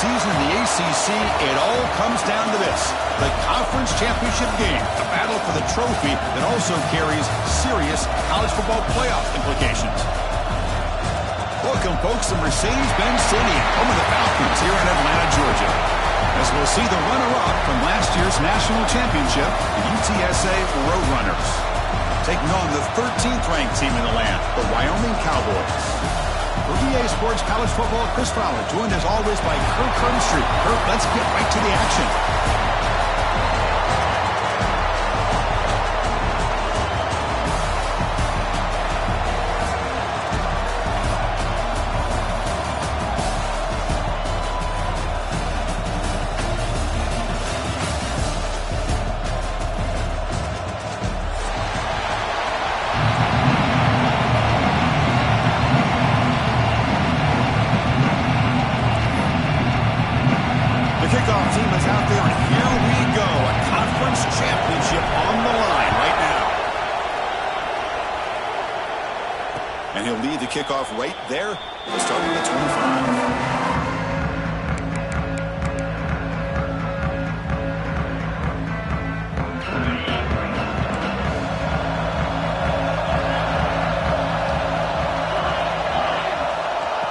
season in the ACC, it all comes down to this: the conference championship game, a battle for the trophy that also carries serious college football playoff implications. Welcome, folks, to Mercedes-Benz Stadium, home of the Falcons here in Atlanta, Georgia, as we'll see the runner-up from last year's national championship, the UTSA Roadrunners, taking on the 13th-ranked team in the land, the Wyoming Cowboys. For EA Sports College Football, Chris Fowler, joined as always by Kirk Herbstreit. Kirk, let's get right to the action. Kickoff team is out there, and here we go. A conference championship on the line right now. And he'll lead the kickoff right there, starting at the 25.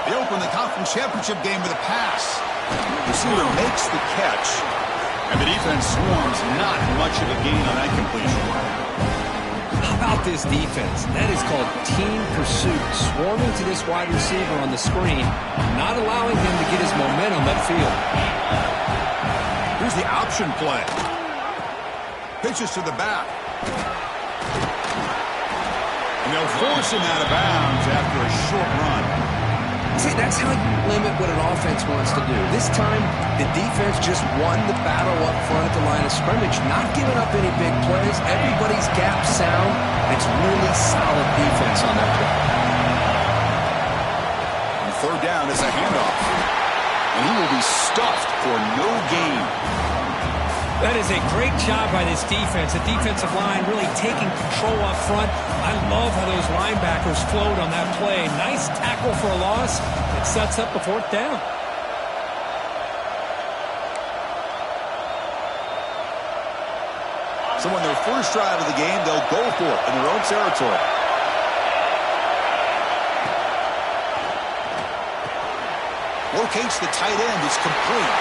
They open the conference championship game with a pass. Receiver makes the catch, and the defense swarms. Not much of a gain on that completion. How about this defense? That is called team pursuit. Swarming to this wide receiver on the screen, not allowing him to get his momentum upfield. Here's the option play. Pitches to the back. And they'll force him out of bounds after a short run. See, that's how you limit what an offense wants to do. This time, the defense just won the battle up front at the line of scrimmage, not giving up any big plays. Everybody's gap sound. It's really solid defense on that play. On third down is a handoff. And he will be stuffed for no gain. That is a great job by this defense. The defensive line really taking control up front. I love how those linebackers flowed on that play. Nice tackle for a loss. It sets up the fourth down. So on their first drive of the game, they'll go for it in their own territory. Locates the tight end. It's complete.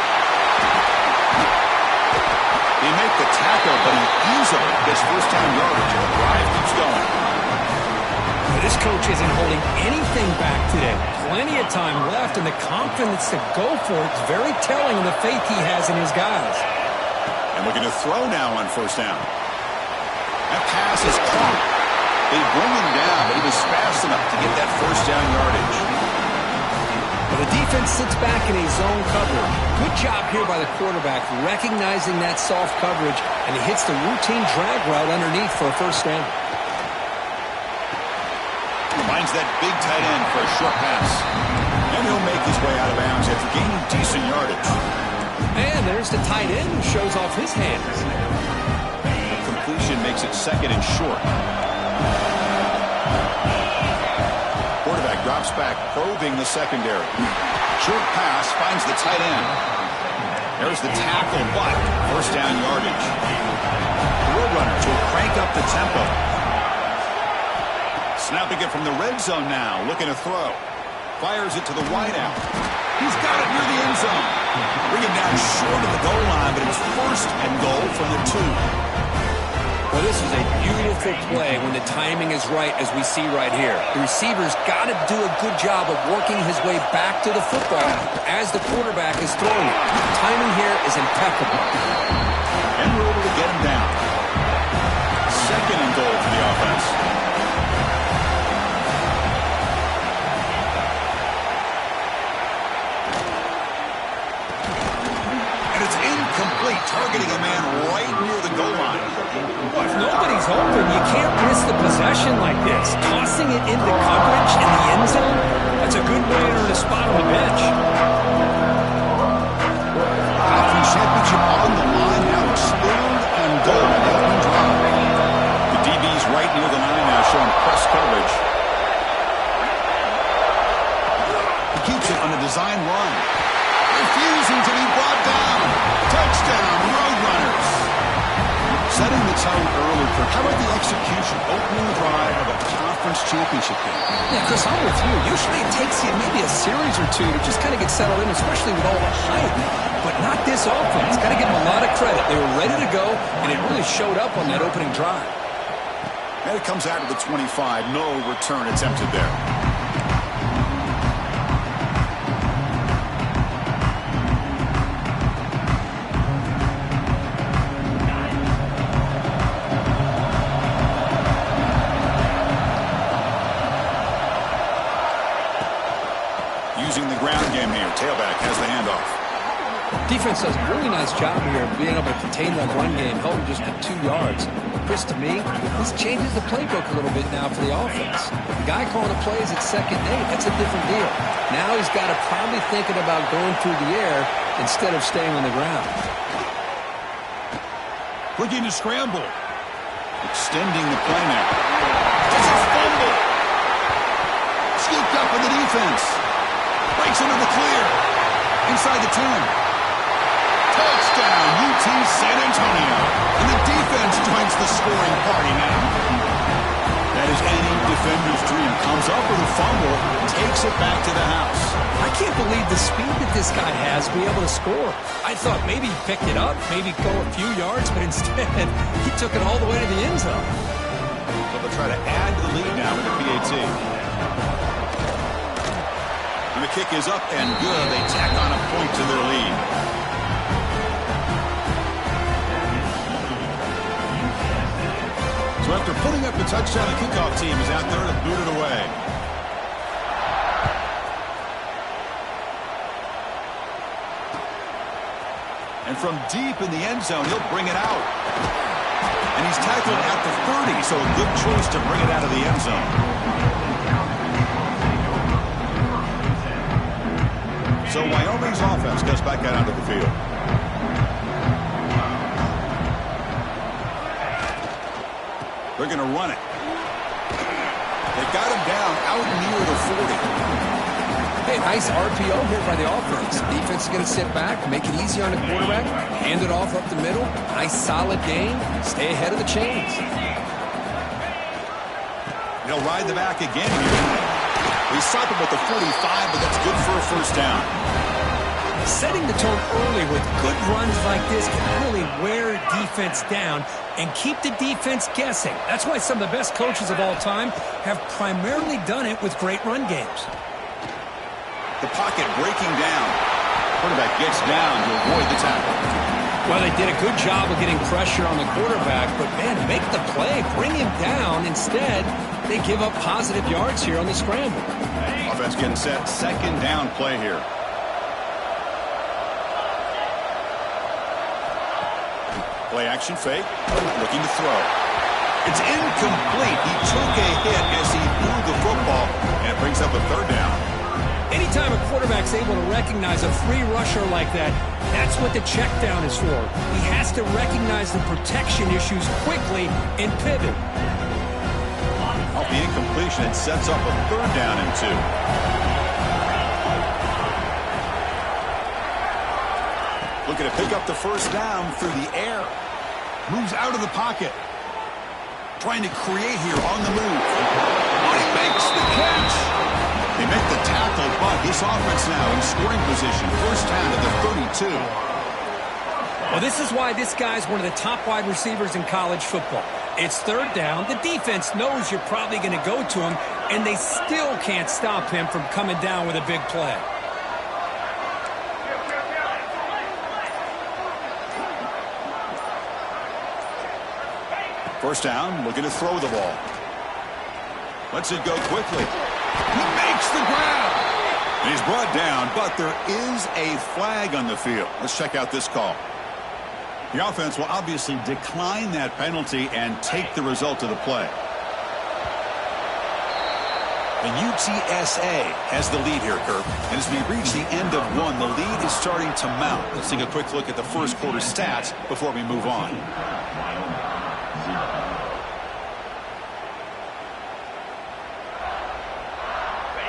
They make the tackle, but he easily gets first down yardage, and the drive keeps going. This coach isn't holding anything back today. Plenty of time left, and the confidence to go for it is very telling of the faith he has in his guys. And looking to throw now on first down. That pass is caught. They bring him down, but he was fast enough to get that first down yardage. Well, the defense sits back in a zone coverage. Good job here by the quarterback, recognizing that soft coverage, and he hits the routine drag route underneath for a first down. Finds that big tight end for a short pass. And he'll make his way out of bounds after gaining decent yardage. And there's the tight end who shows off his hands. The completion makes it second and short. Quarterback drops back, probing the secondary. Short pass finds the tight end. There's the tackle, but first down yardage. The Roadrunners will crank up the tempo. Snapping it from the red zone now, looking to throw. Fires it to the wideout. He's got it near the end zone. Bring him down short of the goal line, but it's first and goal from the 2. Well, this is a beautiful play when the timing is right, as we see right here. The receiver's got to do a good job of working his way back to the football as the quarterback is throwing it. The timing here is impeccable. And we're able to get him down. Second and goal for the offense. And it's incomplete, targeting a man right near the goal line. If nobody's open, you can't miss the possession like this. Tossing it into coverage in the end zone, that's a good way to earn a spot on the bench. Conference championship on the line now. It's third and goal on the open drive. The DB's right near the line now, showing press coverage. He keeps it on a design run. Refusing to tone early, Kirk. How about the execution? Opening drive of a conference championship game. Yeah, Chris, I'm with you. Usually it takes you maybe a series or two to just kind of get settled in, especially with all the hype. But not this offense. Got to give them a lot of credit. They were ready to go, and it really showed up on that opening drive. And it comes out to the 25. No return attempted there. Using the ground game here. Tailback has the handoff. Defense does a really nice job here of being able to contain that run game, held just to 2 yards. Chris, to me, this changes the playbook a little bit now for the offense. The guy calling the plays at 2nd and 8, that's a different deal. Now he's got to probably thinking about going through the air instead of staying on the ground. Looking to scramble. Extending the play now. It's a fumble. Scooped up in the defense. Breaks into the clear. Inside the 10. Touchdown, UT San Antonio. And the defense joins the scoring party now. That is any defender's dream. Comes up with a fumble, takes it back to the house. I can't believe the speed that this guy has to be able to score. I thought maybe he picked it up, maybe go a few yards, but instead he took it all the way to the end zone. So they'll try to add to the lead now with the PAT. And the kick is up and good. They tack on a point to their lead. So after putting up the touchdown, the kickoff team is out there to boot it away. And from deep in the end zone, he'll bring it out. And he's tackled at the 30, so a good choice to bring it out of the end zone. So Wyoming's offense goes back out onto the field. They're going to run it. They've got him down out near the 40. Hey, nice RPO here by the offense. Defense is going to sit back, make it easy on the quarterback, hand it off up the middle. Nice solid game. Stay ahead of the chains. He'll ride the back again here. He stopped him at the 45, but that's good for a first down. Setting the tone early with good runs like this can really wear defense down and keep the defense guessing. That's why some of the best coaches of all time have primarily done it with great run games. The pocket breaking down. Quarterback gets down to avoid the tackle. Well, they did a good job of getting pressure on the quarterback, but, man, make the play, bring him down. Instead, they give up positive yards here on the scramble. Offense getting set. Second down play here. Play action fake. Looking to throw. It's incomplete. He took a hit as he threw the football, and it brings up a third down. Anytime a quarterback's able to recognize a free rusher like that, that's what the check down is for. He has to recognize the protection issues quickly and pivot. Off the incompletion, it sets up a third down and 2. Looking to pick up the first down through the air. Moves out of the pocket. Trying to create here on the move. Oh, he makes the catch. They make the tackle, but this offense now in scoring position. First down at the 32. Well, this is why this guy's one of the top wide receivers in college football. It's third down. The defense knows you're probably going to go to him, and they still can't stop him from coming down with a big play. First down, looking to throw the ball. Lets it go quickly. He makes the grab. And he's brought down, but there is a flag on the field. Let's check out this call. The offense will obviously decline that penalty and take the result of the play. And UTSA has the lead here, Kirk. And as we reach the end of one, the lead is starting to mount. Let's take a quick look at the first quarter stats before we move on.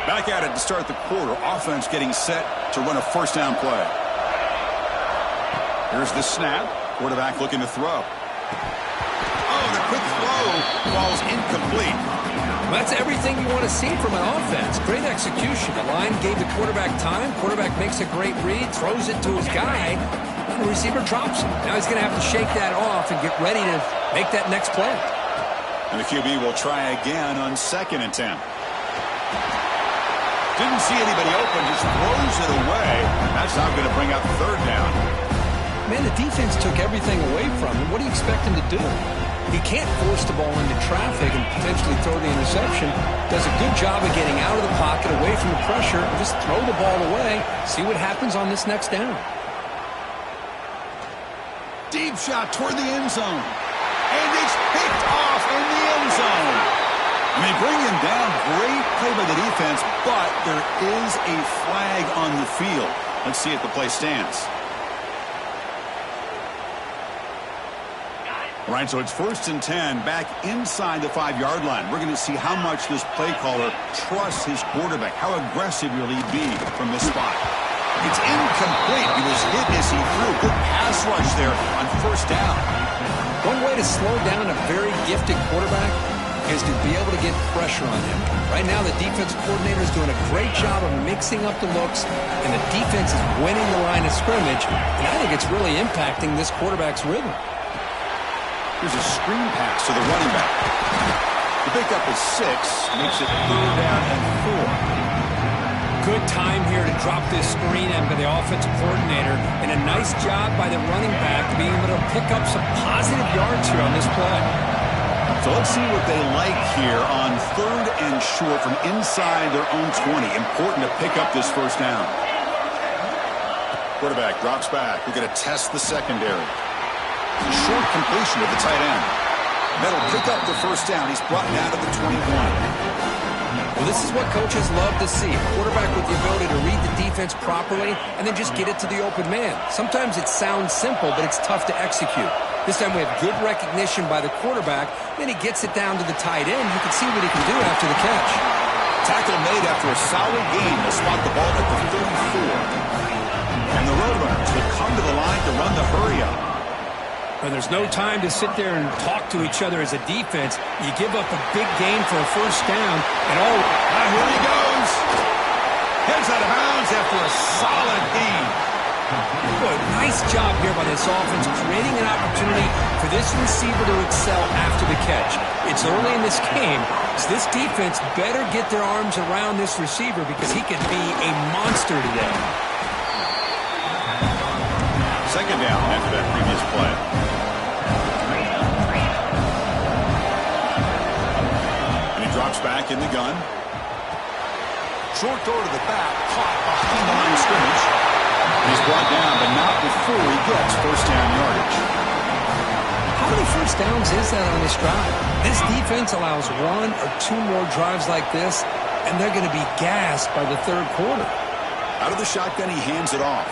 Back at it to start the quarter. Offense getting set to run a first down play. Here's the snap. Quarterback looking to throw. falls incomplete. Well, that's everything you want to see from an offense. Great execution. The line gave the quarterback time. Quarterback makes a great read, throws it to his guy, and the receiver drops it. Now he's going to have to shake that off and get ready to make that next play. And the QB will try again on 2nd and 10. Didn't see anybody open, just throws it away. That's now going to bring up 3rd down. Man, the defense took everything away from him. What do you expect him to do? He can't force the ball into traffic and potentially throw the interception. Does a good job of getting out of the pocket, away from the pressure, and just throw the ball away. See what happens on this next down. Deep shot toward the end zone. And it's picked off in the end zone. And they bring him down. Great play by the defense, but there is a flag on the field. Let's see if the play stands. All right, so it's 1st and 10 back inside the 5-yard line. We're going to see how much this play caller trusts his quarterback. How aggressive will he be from this spot? It's incomplete. He was hit as he threw. Good pass rush there on 1st down. One way to slow down a very gifted quarterback is to be able to get pressure on him. Right now, the defense coordinator is doing a great job of mixing up the looks, and the defense is winning the line of scrimmage, and I think it's really impacting this quarterback's rhythm. Here's a screen pass to the running back. The pickup is 6, makes it 3rd down and 4. Good time here to drop this screen in by the offensive coordinator, and a nice job by the running back being able to pick up some positive yards here on this play. So let's see what they like here on 3rd and short from inside their own 20. Important to pick up this 1st down. Quarterback drops back. We're going to test the secondary. Short completion of the tight end. That'll pick up the 1st down. He's brought down to the 21. Well, this is what coaches love to see. A quarterback with the ability to read the defense properly and then just get it to the open man. Sometimes it sounds simple, but it's tough to execute. This time we have good recognition by the quarterback. Then he gets it down to the tight end. You can see what he can do after the catch. Tackle made after a solid gain to spot the ball at the 34. And the Roadrunners will come to the line to run the hurry-up. Well, there's no time to sit there and talk to each other as a defense. You give up a big gain for a 1st down, and here he goes. Heads out of bounds after a solid gain. Boy, nice job here by this offense, creating an opportunity for this receiver to excel after the catch. It's early in this game, so this defense better get their arms around this receiver because he could be a monster today. 2nd down after that previous play. Drops back in the gun. Short throw to the back, caught behind the line of scrimmage. He's brought down, but not before he gets 1st down yardage. How many 1st downs is that on this drive? This defense allows 1 or 2 more drives like this, and they're going to be gassed by the 3rd quarter. Out of the shotgun, he hands it off.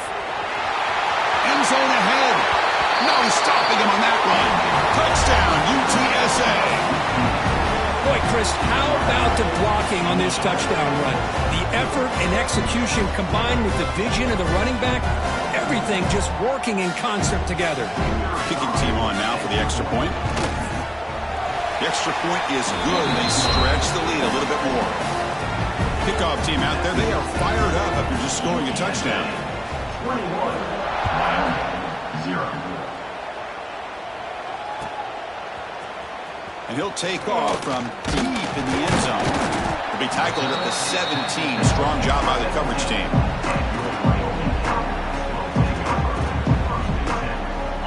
End zone ahead. No, he's stopping him on that run. Touchdown, UTSA. Boy, Chris, how about the blocking on this touchdown run? The effort and execution combined with the vision of the running back, everything just working in concert together. Kicking team on now for the extra point. The extra point is good. They stretch the lead a little bit more. Kickoff team out there, they are fired up after just scoring a touchdown. 21-0. And he'll take off from deep in the end zone. He'll be tackled at the 17. Strong job by the coverage team.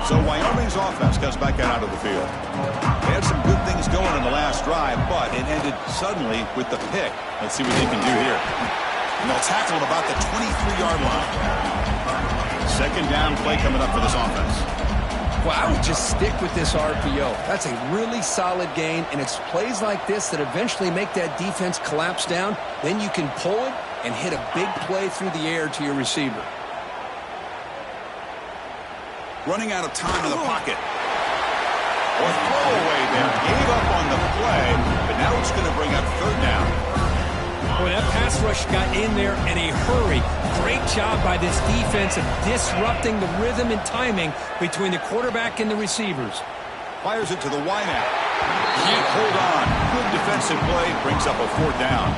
So Wyoming's offense comes back out of the field. They had some good things going in the last drive, but it ended suddenly with the pick. Let's see what they can do here. And they'll tackle him about the 23-yard line. 2nd down play coming up for this offense. Well, I would just stick with this RPO. That's a really solid gain, and it's plays like this that eventually make that defense collapse down. Then you can pull it and hit a big play through the air to your receiver. Running out of time in the pocket. Or throwaway there. Gave up on the play, but now it's going to bring up 3rd down. Boy, that pass rush got in there in a hurry. Great job by this defense of disrupting the rhythm and timing between the quarterback and the receivers. Fires it to the wideout. Can't hold on. Good defensive play. Brings up a 4th down.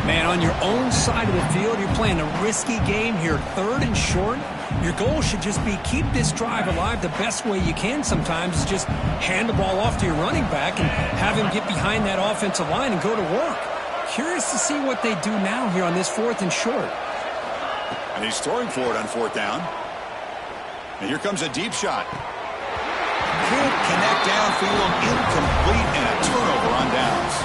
Man, on your own side of the field, you're playing a risky game here. 3rd and short. Your goal should just be keep this drive alive the best way you can sometimes is just hand the ball off to your running back and have him get behind that offensive line and go to work. Curious to see what they do now here on this 4th and short. And he's throwing for it on 4th down. And here comes a deep shot. Can't connect downfield, incomplete, and a turnover on downs.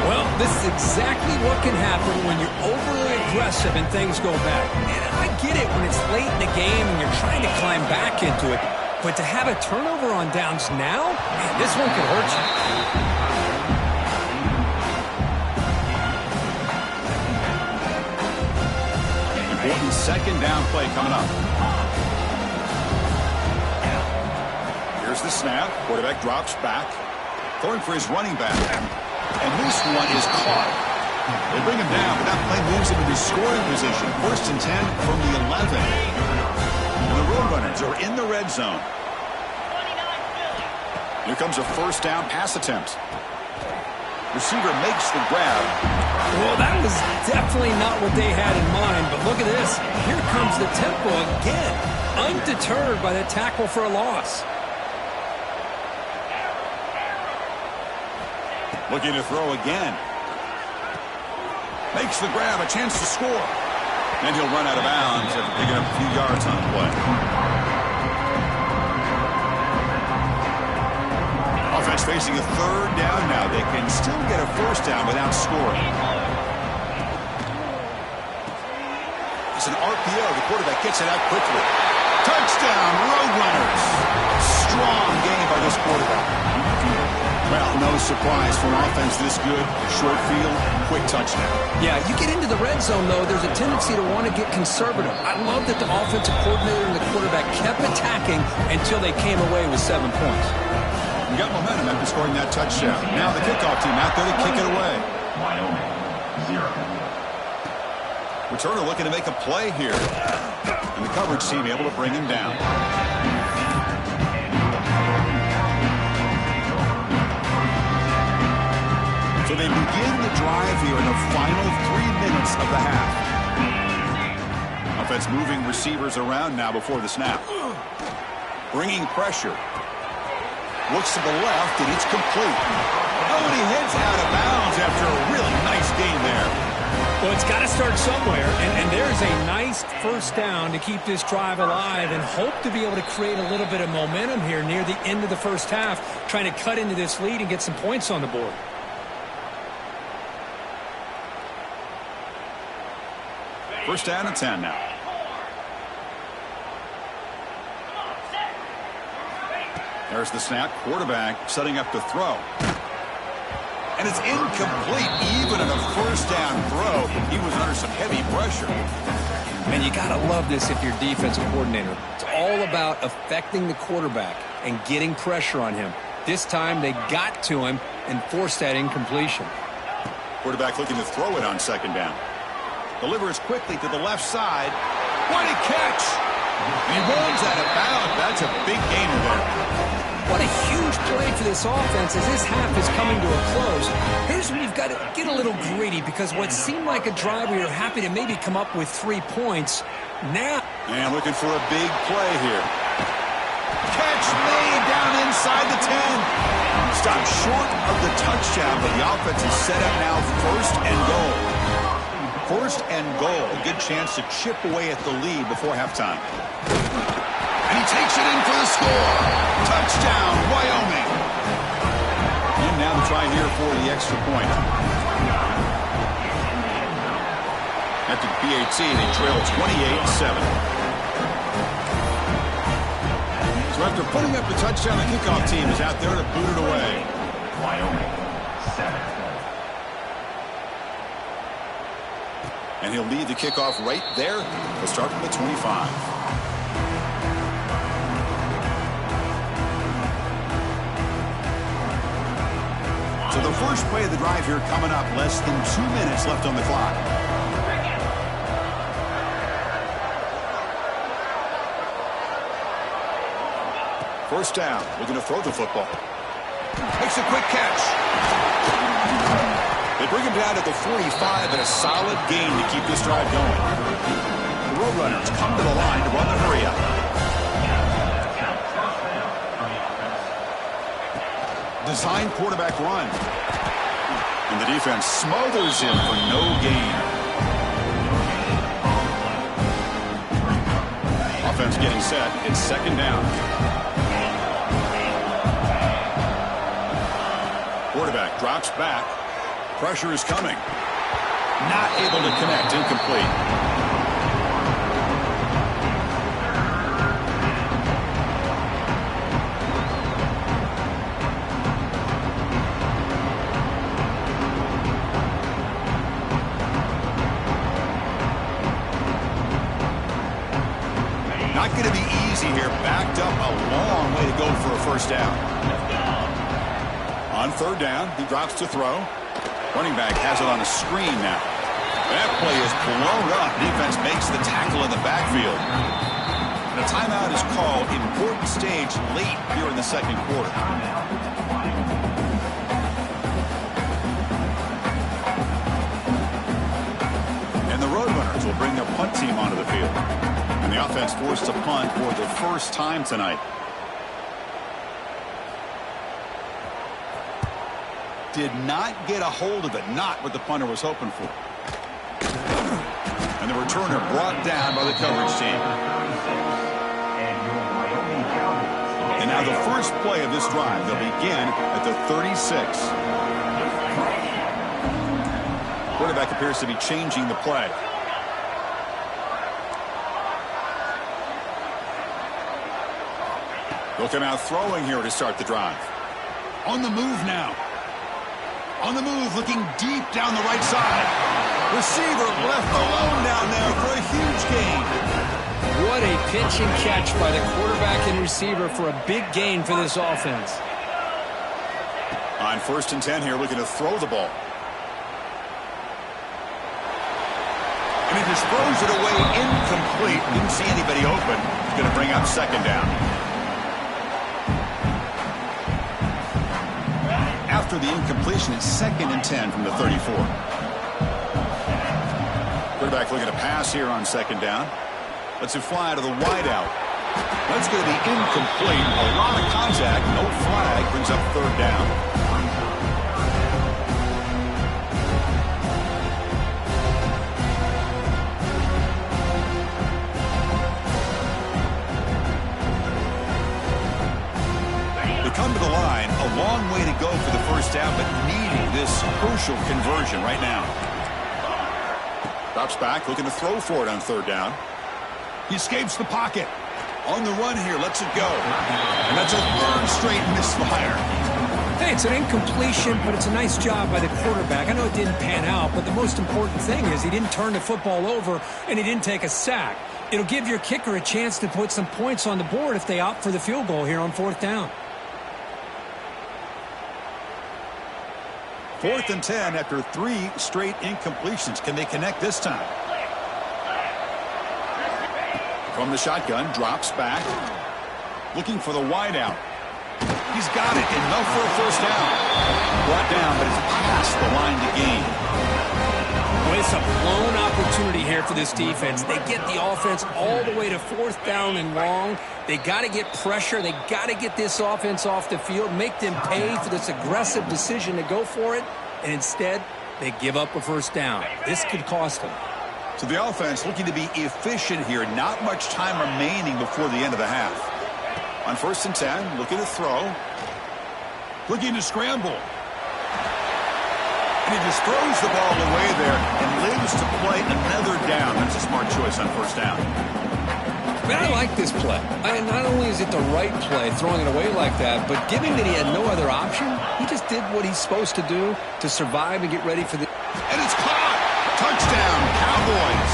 Well, this is exactly what can happen when you're overly aggressive and things go bad. And I get it when it's late in the game and you're trying to climb back into it. But to have a turnover on downs now, man, this one could hurt you. Important 2nd down play coming up. Here's the snap. Quarterback drops back. Throwing for his running back. And this one is caught. They bring him down, but that play moves him into scoring position. 1st and 10 from the 11. And the Roadrunners are in the red zone. Here comes a 1st down pass attempt. Receiver makes the grab. Well, that was definitely not what they had in mind, but look at this. Here comes the tempo again. Undeterred by the tackle for a loss. Looking to throw again. Makes the grab, a chance to score. And he'll run out of bounds after picking up a few yards on the play. Offense facing a 3rd down now. They can still get a 1st down without scoring. It's an RPO. The quarterback gets it out quickly. Touchdown, Roadrunners. Strong game by this quarterback. Well, no surprise for an offense this good. Short field, quick touchdown. Yeah, you get into the red zone, though, there's a tendency to want to get conservative. I love that the offensive coordinator and the quarterback kept attacking until they came away with 7 points. You got momentum after scoring that touchdown. Now the kickoff team out there to kick it away. Wyoming, 0. Returner looking to make a play here. And the coverage team able to bring him down. So they begin the drive here in the final 3 minutes of the half. Offense moving receivers around now before the snap. Bringing pressure. Looks to the left, and it's complete. Oh, and he heads out of bounds after a really nice gain there. Well, it's got to start somewhere, and there's a nice 1st down to keep this drive alive and hope to be able to create a little bit of momentum here near the end of the 1st half, trying to cut into this lead and get some points on the board. First down and 10 now. There's the snap. Quarterback setting up to throw. And it's incomplete. Even in a 1st down throw, he was under some heavy pressure. And you got to love this if you're defensive coordinator. It's all about affecting the quarterback and getting pressure on him. This time they got to him and forced that incompletion. Quarterback looking to throw it on 2nd down. Delivers quickly to the left side. What a catch! And he runs out of bounds. That's a big gainer there. What a huge play for this offense as this half is coming to a close. Here's where you've got to get a little greedy because what seemed like a drive where you're happy to maybe come up with 3 points, now... And looking for a big play here. Catch made down inside the 10. Stopped short of the touchdown, but the offense is set up now 1st and goal. 1st and goal. A good chance to chip away at the lead before halftime. And he takes it in for the score. Touchdown, Wyoming. And now the try here for the extra point. After the PAT, they trail 28-7. So after putting up the touchdown, the kickoff team is out there to boot it away. Wyoming, 7. And he'll lead the kickoff right there. He'll start from the 25. So the first play of the drive here coming up. Less than 2 minutes left on the clock. First down. Looking to throw the football. Makes a quick catch. They bring him down at the 45 and a solid gain to keep this drive going. The Roadrunners come to the line to run the hurry-up. Design quarterback run. And the defense smothers him for no gain. Offense getting set. It's second down. Quarterback drops back. Pressure is coming. Not able to connect. Incomplete. Not going to be easy here. Backed up a long way to go for a first down. On third down, he drops to throw. Running back has it on a screen now. That play is blown up. Defense makes the tackle in the backfield. And a timeout is called. Important stage late here in the second quarter. And the Roadrunners will bring their punt team onto the field. And the offense forced to punt for the first time tonight. Did not get a hold of it. Not what the punter was hoping for. And the returner brought down by the coverage team. And now the first play of this drive. They'll begin at the 36. Quarterback appears to be changing the play. They'll come out throwing here to start the drive. On the move now. On the move, looking deep down the right side. Receiver left alone down there for a huge gain. What a pitch and catch by the quarterback and receiver for a big gain for this offense. On 1st and 10 here, looking to throw the ball. And he just throws it away incomplete. Didn't see anybody open. He's going to bring up second down. After the incompletion, it's 2nd and 10 from the 34. Quarterback looking to pass here on 2nd down. Lets it fly to the wideout. That's going to be incomplete. A lot of contact. No flag. Brings up 3rd down. Come to the line, a long way to go for the first down, but needing this crucial conversion right now. Drops back, looking to throw for it on 3rd down. He escapes the pocket. On the run here, lets it go. And that's a 3rd straight misfire. Hey, it's an incompletion, but it's a nice job by the quarterback. I know it didn't pan out, but the most important thing is he didn't turn the football over and he didn't take a sack. It'll give your kicker a chance to put some points on the board if they opt for the field goal here on 4th down. 4th and 10 after 3 straight incompletions. Can they connect this time? From the shotgun, drops back. Looking for the wideout. He's got it. Enough for a first down. Brought down, but it's past the line to gain. Well, it's a blown opportunity here for this defense. They get the offense all the way to 4th down and long. They got to get pressure. They got to get this offense off the field, make them pay for this aggressive decision to go for it, and instead they give up a first down. This could cost them. So the offense looking to be efficient here. Not much time remaining before the end of the half. On 1st and 10, looking to throw. Looking to scramble. And he just throws the ball away there and lives to play another down. That's a smart choice on 1st down. Man, I like this play. Not only is it the right play, throwing it away like that, but given that he had no other option, he just did what he's supposed to do to survive and get ready for the... And it's caught! Touchdown, Cowboys!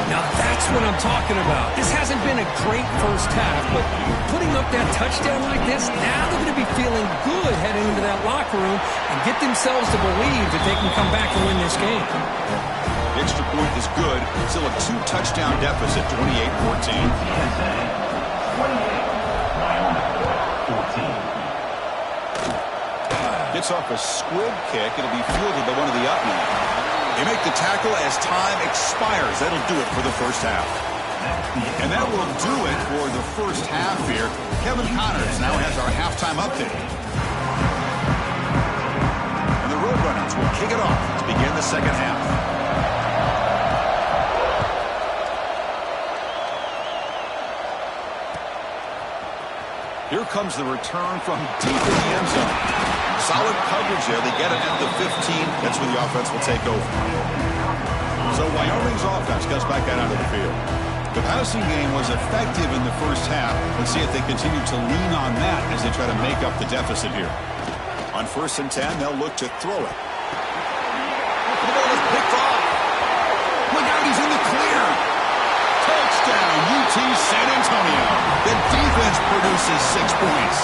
Now that's what I'm talking about. This hasn't been a great first half, but putting up that touchdown like this, now they're going to be feeling good heading into that locker room and get themselves to believe that they can come back and win this game. The extra point is good. Still a 2-touchdown deficit, 28-14. Gets off a squib kick. It'll be fielded by one of the up men. They make the tackle as time expires. That'll do it for the first half. And that will do it for the first half here. Kevin Connors now has our halftime update. And the Roadrunners will kick it off to begin the second half. Here comes the return from deep in the end zone. Solid coverage there. They get it at the 15. That's where the offense will take over. So Wyoming's offense comes back out onto the field. The passing game was effective in the first half. Let's see if they continue to lean on that as they try to make up the deficit here. On 1st and 10, they'll look to throw it. The ball is picked off. Look out, he's in the clear. Touchdown, UT San Antonio. The defense produces 6 points.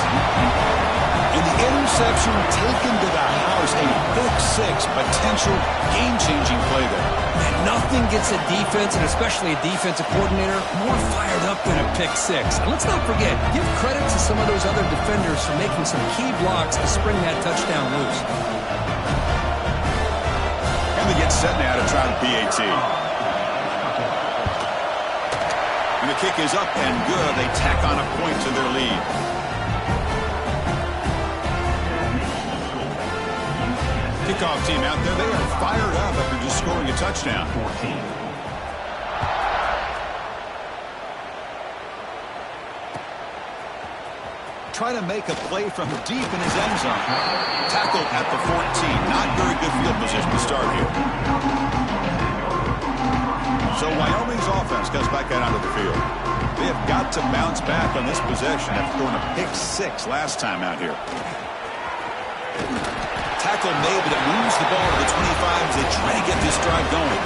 And the interception taken to the house, a pick 6, potential game-changing play there. And nothing gets a defense, and especially a defensive coordinator, more fired up than a pick 6. And let's not forget, give credit to some of those other defenders for making some key blocks to spring that touchdown loose. And they get set now to try the PAT. And the kick is up and good. They tack on a point to their lead. Kickoff team out there, they are fired up after just scoring a touchdown. Trying to make a play from deep in his end zone. Tackled at the 14. Not very good field position to start here. So Wyoming's offense comes back out onto the field. They have got to bounce back on this possession after throwing a pick 6 last time out here. Tackle made, but it moves the ball to the 25 as they try to get this drive going.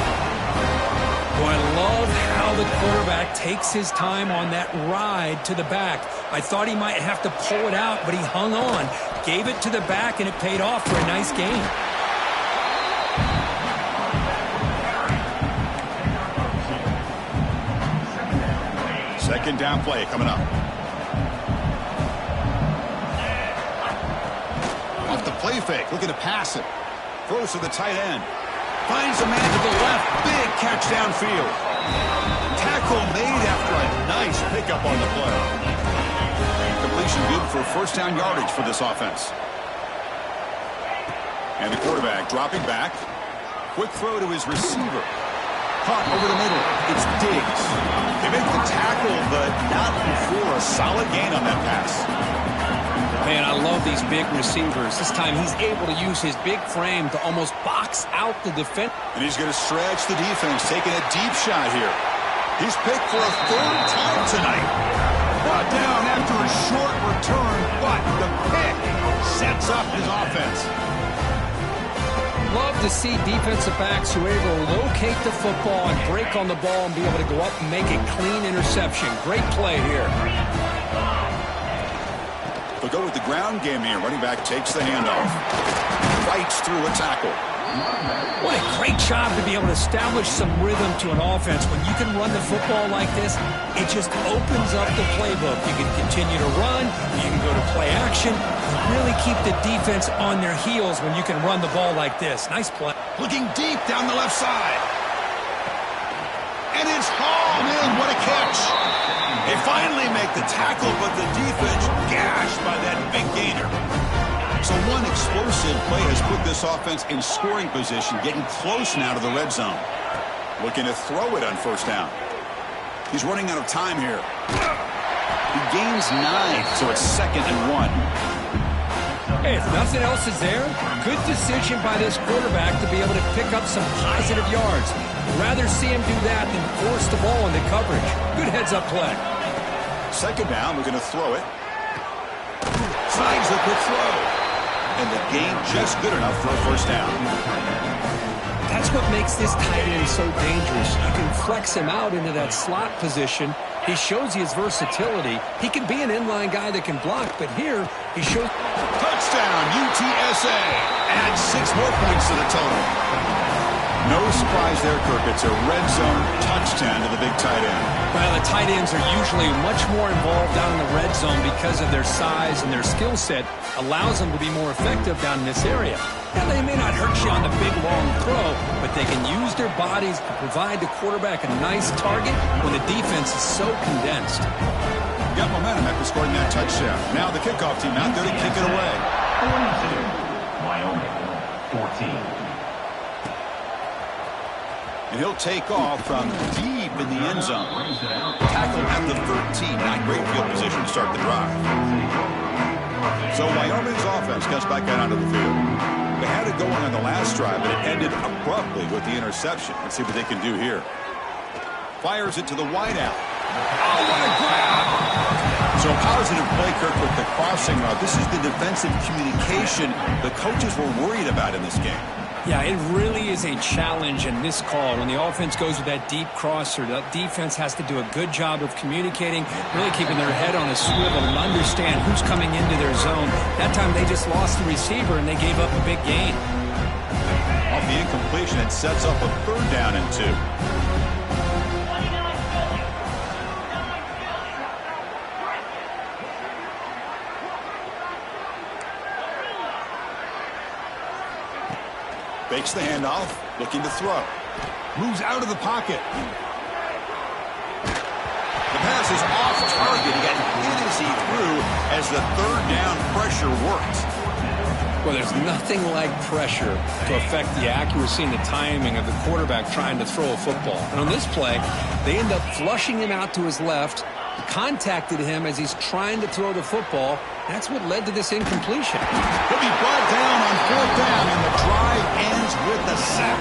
Boy, I love how the quarterback takes his time on that ride to the back. I thought he might have to pull it out, but he hung on. Gave it to the back, and it paid off for a nice gain. Second down play coming up. Off the play fake, looking to pass it. Throws to the tight end. Finds a man to the left. Big catch downfield. Tackle made after a nice pickup on the play. Completion good for first down yardage for this offense. And the quarterback dropping back. Quick throw to his receiver. Caught over the middle. It's Diggs. They make the tackle, but not before a solid gain on that pass. Man, I love these big receivers. This time he's able to use his big frame to almost box out the defense. And he's going to stretch the defense, taking a deep shot here. He's picked for a 3rd time tonight. Brought down after a short return, but the pick sets up his offense. Love to see defensive backs who are able to locate the football and break on the ball and be able to go up and make a clean interception. Great play here. They'll go with the ground game here. Running back takes the handoff. Fights through a tackle. What a great job to be able to establish some rhythm to an offense. When you can run the football like this, it just opens up the playbook. You can continue to run. You can go to play action. Really keep the defense on their heels when you can run the ball like this. Nice play. Looking deep down the left side. And it's hauled in. What a catch. They finally make the tackle, but the defense gashed by that big gainer. So one explosive play has put this offense in scoring position, getting close now to the red zone. Looking to throw it on 1st down. He's running out of time here. He gains 9, so it's 2nd and 1. Hey, if nothing else is there, good decision by this quarterback to be able to pick up some positive yards. I'd rather see him do that than force the ball into coverage. Good heads-up play. 2nd down, we're going to throw it. Finds the quick throw. And the gain just good enough for a 1st down. That's what makes this tight end so dangerous. You can flex him out into that slot position. He shows you his versatility. He can be an inline guy that can block, but here he shows... Touchdown, UTSA. Add 6 more points to the total. No surprise there, Kirk. It's a red zone touchdown to the big tight end. Well, the tight ends are usually much more involved down in the red zone because of their size and their skill set allows them to be more effective down in this area. Now, they may not hurt you on the big, long throw, but they can use their bodies to provide the quarterback a nice target when the defense is so condensed. Got momentum after scoring that touchdown. Now the kickoff team out there to kick it away. 42, Wyoming, 14. And he'll take off from deep in the end zone. Tackle at the 13. Not great field position to start the drive. So Wyoming's offense gets back out onto the field. They had it going on the last drive, but it ended abruptly with the interception. Let's see what they can do here. Fires it to the wideout. Oh, what a grab! So a positive play, Kirk, with the crossing route. This is the defensive communication the coaches were worried about in this game. Yeah, it really is a challenge in this call. When the offense goes with that deep crosser, the defense has to do a good job of communicating, really keeping their head on a swivel and understand who's coming into their zone. That time they just lost the receiver and they gave up a big gain. Off the incompletion, it sets up a 3rd down and 2. Fakes the handoff, looking to throw. Moves out of the pocket. The pass is off target. He got hit as he threw as the 3rd down pressure worked. Well, there's nothing like pressure to affect the accuracy and the timing of the quarterback trying to throw a football. And on this play, they end up flushing him out to his left, contacted him as he's trying to throw the football. That's what led to this incompletion. He'll be brought down on 4th down, and the drive ends with a sack.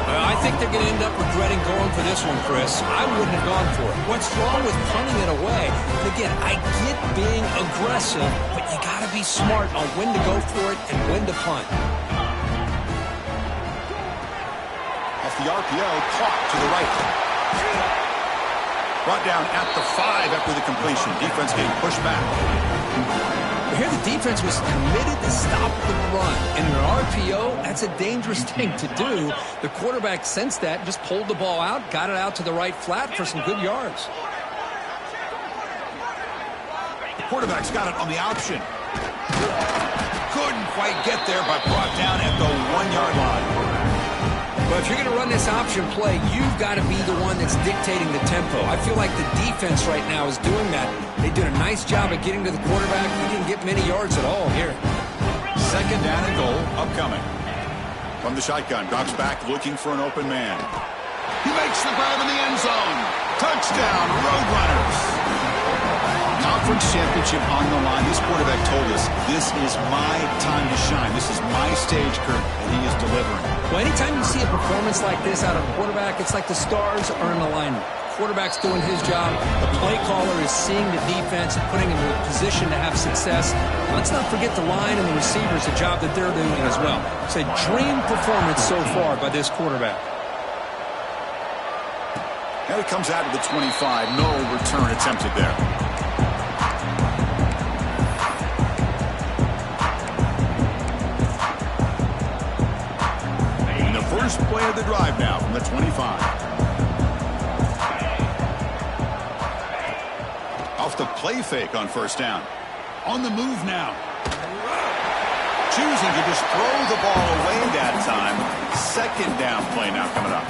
Well, I think they're going to end up regretting going for this one, Chris. I wouldn't have gone for it. What's wrong with punting it away? And again, I get being aggressive, but you got to be smart on when to go for it and when to punt. Off the RPO, caught to the right. Brought down at the 5 after the completion. Defense getting pushed back. Here the defense was committed to stop the run. And in an RPO, that's a dangerous thing to do. The quarterback sensed that, just pulled the ball out, got it out to the right flat for some good yards. The quarterback's got it on the option. Couldn't quite get there, but brought down at the 1-yard line. But if you're going to run this option play, you've got to be the one that's dictating the tempo. I feel like the defense right now is doing that. They did a nice job of getting to the quarterback. He didn't get many yards at all here. 2nd down and goal upcoming. From the shotgun, drops back looking for an open man. He makes the grab in the end zone. Touchdown, Roadrunners. Conference championship on the line. This quarterback told us, this is my time to shine. This is my stage, Kirk, and he is delivering. Well, anytime you see a performance like this out of a quarterback, it's like the stars are in alignment. Quarterback's doing his job. The play caller is seeing the defense and putting him in a position to have success. Let's not forget the line and the receivers, the job that they're doing as well. It's a dream performance so far by this quarterback. Now he comes out of the 25. No return attempted there. And the first play of the drive now from the 25. Off the play fake on 1st down. On the move now. Choosing to just throw the ball away that time. 2nd down play now coming up.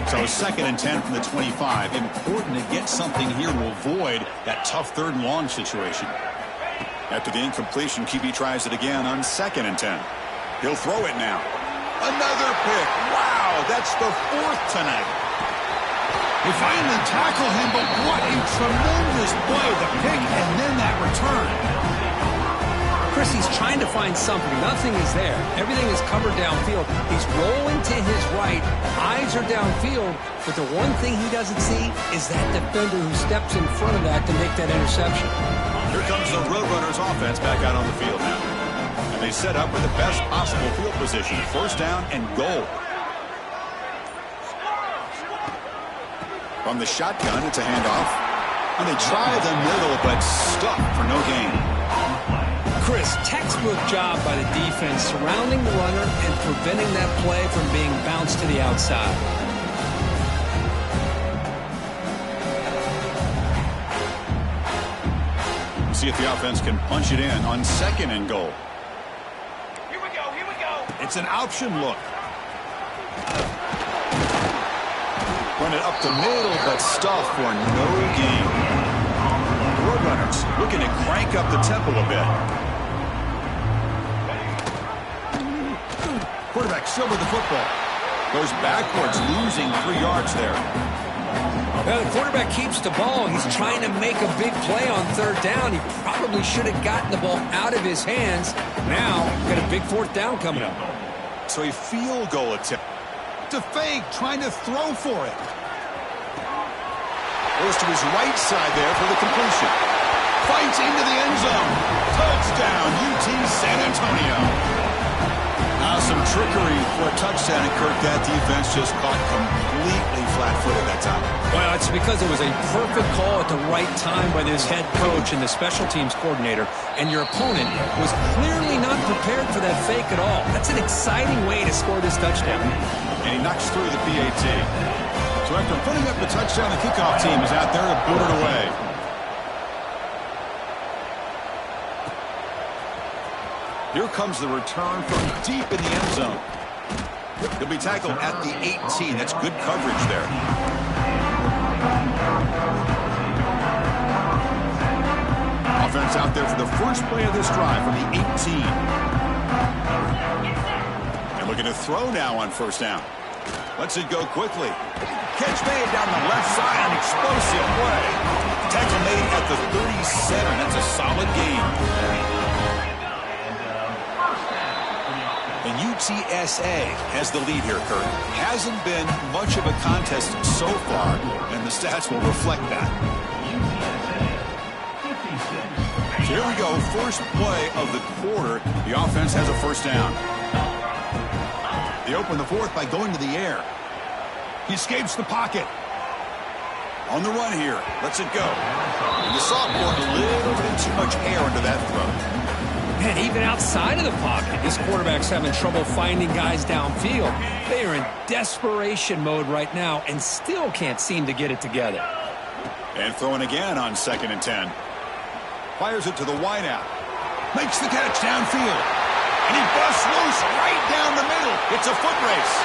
So 2nd and 10 from the 25. Important to get something here to avoid that tough 3rd and long situation. After the incompletion, QB tries it again on 2nd and 10. He'll throw it now. Another pick. Wow, that's the 4th tonight. They finally tackle him, but what a tremendous play. The pick and then that return. Chris, he's trying to find something. Nothing is there. Everything is covered downfield. He's rolling to his right. Eyes are downfield. But the one thing he doesn't see is that defender who steps in front of that to make that interception. Here comes the Roadrunners offense back out on the field now. And they set up with the best possible field position. 1st down and goal. From the shotgun, it's a handoff. And they try the middle, but stuck for no gain. Chris rigorous, textbook job by the defense surrounding the runner and preventing that play from being bounced to the outside. See if the offense can punch it in on 2nd and goal. Here we go. It's an option look. Run it up the middle, but stuffed for no gain. The Roadrunners looking to crank up the tempo a bit. Quarterback still with the football. Goes backwards, losing 3 yards there. Well, the quarterback keeps the ball. He's trying to make a big play on 3rd down. He probably should have gotten the ball out of his hands. Now, got a big 4th down coming up. So a field goal attempt. To fake, trying to throw for it. Goes to his right side there for the completion. Fights into the end zone. Touchdown, UT San Antonio. Now some trickery for a touchdown, and Kirk, that defense just caught completely flat-footed that time. Well, it's because it was a perfect call at the right time by this head coach and the special teams coordinator, and your opponent was clearly not prepared for that fake at all. That's an exciting way to score this touchdown. And he knocks through the PAT. So after putting up the touchdown, the kickoff team is out there to boot it away. Here comes the return from deep in the end zone. He'll be tackled at the 18. That's good coverage there. Offense out there for the first play of this drive from the 18. And looking to throw now on 1st down. Lets it go quickly. Catch made down the left side. An explosive play. Tackle made at the 37. That's a solid gain. And UTSA has the lead here, Kurt. Hasn't been much of a contest so far, and the stats will reflect that. So here we go, first play of the quarter. The offense has a 1st down. They open the 4th by going to the air. He escapes the pocket. On the run here, lets it go. And the sophomore, a little bit too much air into that throw. And even outside of the pocket, this quarterback's having trouble finding guys downfield. They are in desperation mode right now and still can't seem to get it together. And throwing again on 2nd and 10. Fires it to the wideout. Makes the catch downfield. And he busts loose right down the middle. It's a foot race.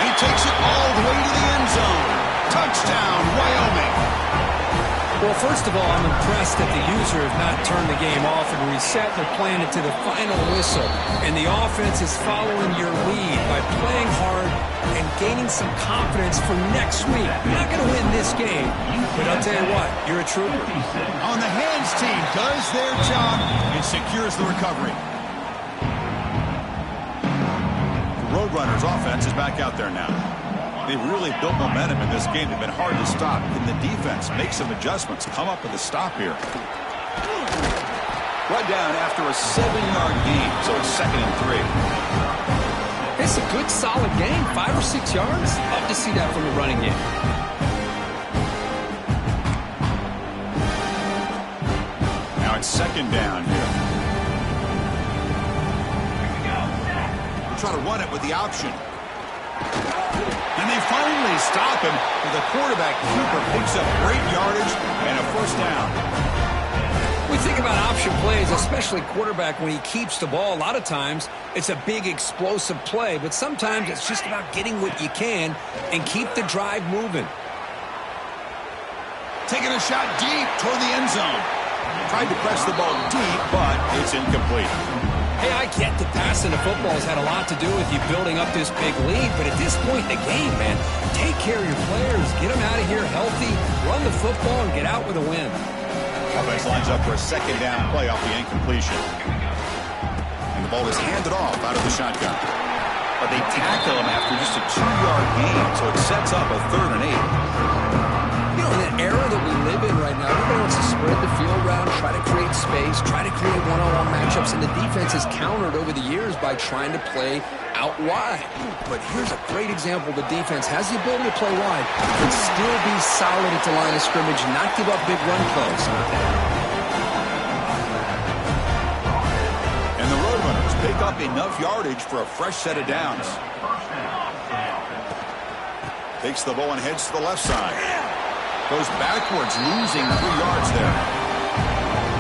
And he takes it all the way to the end zone. Touchdown, Wyoming. Well, first of all, I'm impressed that the user has not turned the game off and reset. They're playing it to the final whistle. And the offense is following your lead by playing hard and gaining some confidence for next week. You're not going to win this game, but I'll tell you what, you're a trooper. On the hands team does their job and secures the recovery. The Roadrunners offense is back out there now. They've really built momentum in this game. They've been hard to stop. Can the defense make some adjustments? Come up with a stop here. Run down after a 7-yard gain, so it's 2nd and 3. It's a good, solid game. 5 or 6 yards. Love to see that from the running game. Now it's 2nd down here. We'll try to run it with the option. And they finally stop him. The quarterback keeper picks up great yardage and a 1st down. We think about option plays, especially quarterback when he keeps the ball. A lot of times it's a big explosive play, but sometimes it's just about getting what you can and keep the drive moving. Taking a shot deep toward the end zone. Tried to press the ball deep, but it's incomplete. Hey, I get that passing the football has had a lot to do with you building up this big lead, but at this point in the game, man, take care of your players, get them out of here healthy, run the football, and get out with a win. Offense lines up for a 2nd down play off the incompletion. And the ball is handed off out of the shotgun. But they tackle him after just a 2-yard gain, so it sets up a 3rd and 8. You know, in the era that we live in right now, everybody wants to spread the field around, try to create space, try to create one-on-one matchups, and the defense has countered over the years by trying to play out wide. But here's a great example. The defense has the ability to play wide, but still be solid at the line of scrimmage, not give up big run plays. up enough yardage for a fresh set of downs. Takes the ball and heads to the left side. Goes backwards, losing 3 yards there.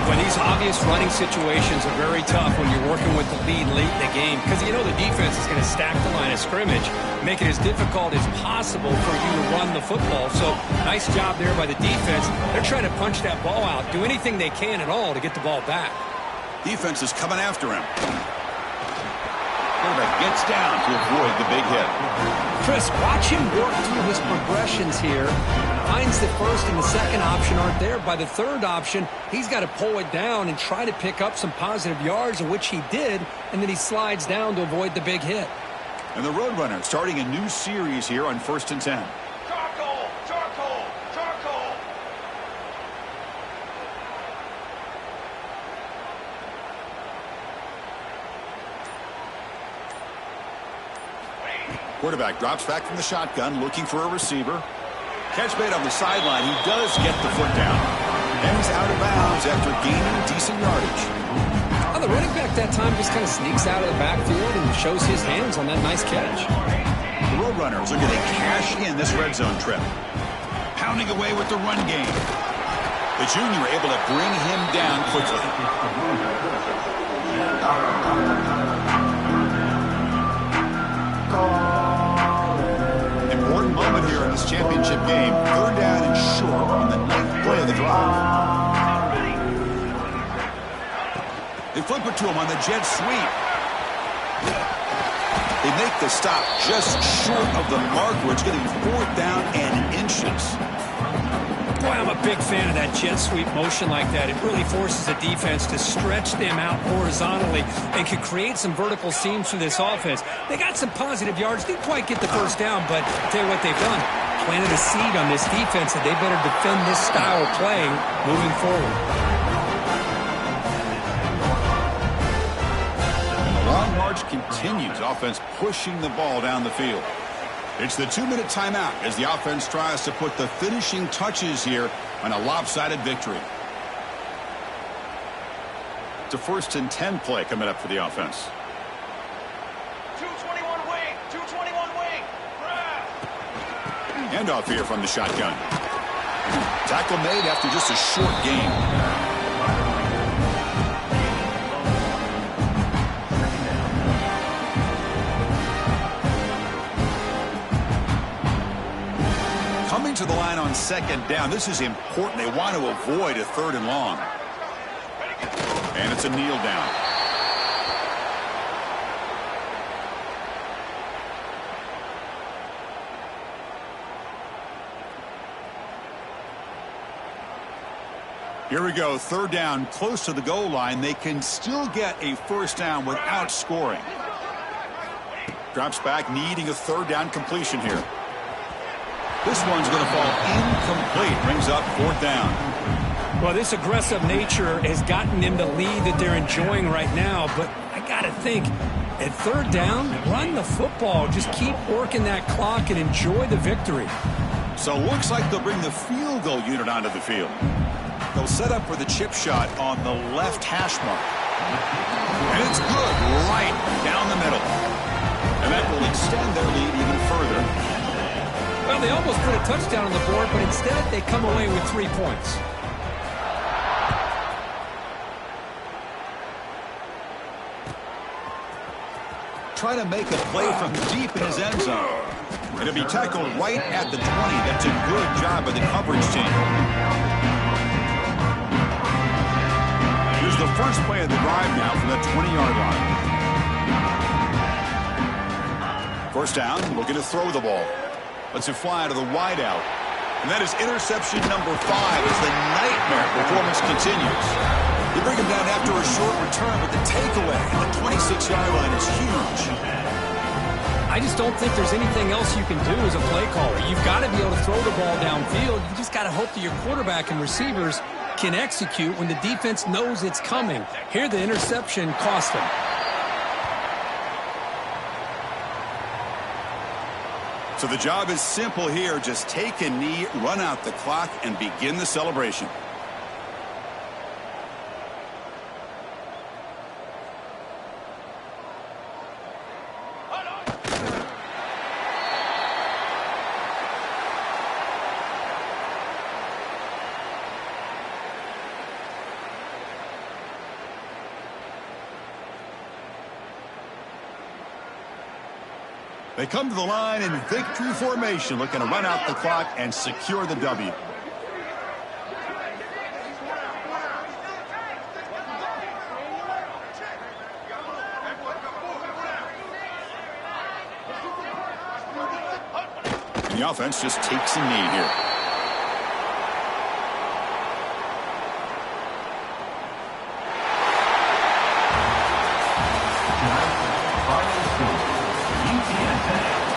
Well, these obvious running situations are very tough when you're working with the lead late in the game because you know the defense is going to stack the line of scrimmage, make it as difficult as possible for you to run the football. So nice job there by the defense. They're trying to punch that ball out, do anything they can at all to get the ball back. Defense is coming after him. Quarterback gets down to avoid the big hit. Chris, watch him work through his progressions here. Finds the first and the second option aren't there. By the third option, he's got to pull it down and try to pick up some positive yards, of which he did, and then he slides down to avoid the big hit. And the Roadrunner starting a new series here on 1st and 10. Charcoal, charcoal, charcoal. Quarterback drops back from the shotgun, looking for a receiver. Catch made on the sideline. He does get the foot down. And he's out of bounds after gaining decent yardage. Well, the running back that time just kind of sneaks out of the backfield and shows his hands on that nice catch. The Roadrunners are going to cash in this red zone trip. Pounding away with the run game. The junior able to bring him down quickly. Important moment here in this championship game. 3rd down and short on the 9th play of the drive. They flip it to him on the jet sweep. They make the stop just short of the mark where it's getting 4th down and inches. Boy, I'm a big fan of that jet sweep motion like that. It really forces the defense to stretch them out horizontally and can create some vertical seams for this offense. They got some positive yards. Didn't quite get the first down, but I'll tell you what they've done. Planted a seed on this defense that they better defend this style of playing moving forward. And the long march continues. Offense pushing the ball down the field. It's the 2-minute timeout as the offense tries to put the finishing touches here on a lopsided victory. It's a 1st and 10 play coming up for the offense. 221 wing, 221 wing. Handoff here from the shotgun. Tackle made after just a short gain. Coming to the line on 2nd down. This is important. They want to avoid a 3rd and long. And it's a kneel down. Here we go. 3rd down, close to the goal line. They can still get a 1st down without scoring. Drops back, needing a 3rd down completion here. This one's going to fall incomplete. Brings up 4th down. Well, this aggressive nature has gotten them the lead that they're enjoying right now. But I got to think, at 3rd down, run the football. Just keep working that clock and enjoy the victory. So it looks like they'll bring the field goal unit onto the field. They'll set up for the chip shot on the left hash mark. And it's good right down the middle. And that will extend their lead even further. Well, they almost put a touchdown on the board, but instead they come away with 3 points. Try to make a play from deep in his end zone. It'll be tackled right at the 20. That's a good job by the coverage team. Here's the first play of the drive now from the 20-yard line. 1st down, looking to throw the ball. Lets it fly to the wideout. And that is interception number 5 as the nightmare performance continues. They bring him down after a short return, but the takeaway at the 26-yard line is huge. I just don't think there's anything else you can do as a play caller. You've got to be able to throw the ball downfield. You just got to hope that your quarterback and receivers can execute when the defense knows it's coming. Here, the interception cost them. So the job is simple here. Just take a knee, run out the clock, and begin the celebration. They come to the line in victory formation, looking to run out the clock and secure the W. The offense just takes a knee here.